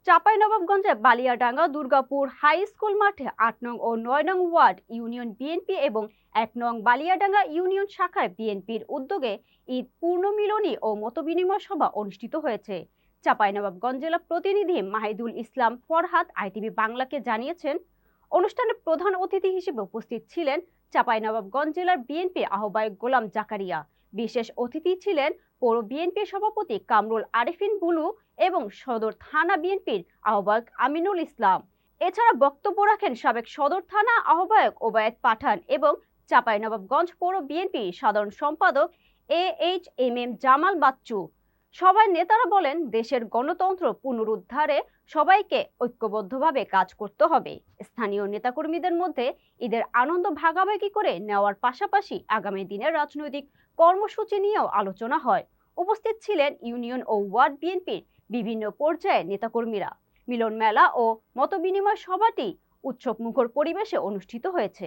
চাঁপাইনবাবগঞ্জে Baliadanga Durgapur high school মাঠে ৮ নং ও ৯ নং ওয়ার্ড ইউনিয়ন বিএনপি এবং ১ নং বালিয়াডাঙ্গা ইউনিয়ন শাখার বিএনপির উদ্যোগে ঈদ পূর্ণমিলনী ও মতবিনিময় সভা অনুষ্ঠিত হয়েছে। চাঁপাইনবাবগঞ্জ জেলা প্রতিনিধি মাহিদুল ইসলাম ফরহাদ আইটিভি বাংলাকে জানিয়েছেন, অনুষ্ঠানে প্রধান অতিথি হিসেবে উপস্থিত ছিলেন চাঁপাইনবাবগঞ্জ জেলার বিএনপি আহ্বায়ক গোলাম জাকারিয়া। বিশেষ অতিথি ছিলেন পৌর বিএনপির সভাপতি কামরুল আরেফিন বুলু এবং সদর থানা বিএনপির আহ্বায়ক আমিনুল ইসলাম। এছাড়া বক্তব্য রাখেন সাবেক সদর থানা আহ্বায়ক ওবায়েদ পাঠান এবং চাঁপাইনবাবগঞ্জ পৌর বিএনপি সাধারণ সম্পাদক AHMM জামাল বাচ্চু। সবাই নেতারা বলেন, দেশের গণতন্ত্র পুনরুদ্ধারে সবাইকে ঐক্যবদ্ধভাবে কাজ করতে হবে। স্থানীয় নেতাকর্মীদের মধ্যে ঈদের আনন্দ ভাগাভাগি করে নেওয়ার পাশাপাশি আগামী দিনের রাজনৈতিক কর্মসূচি নিয়েও আলোচনা হয়। উপস্থিত ছিলেন ইউনিয়ন ও ওয়ার্ড বিএনপির বিভিন্ন পর্যায়ের নেতাকর্মীরা। মিলন মেলা ও মতবিনিময় সভাটি উৎসবমুখর পরিবেশে অনুষ্ঠিত হয়েছে।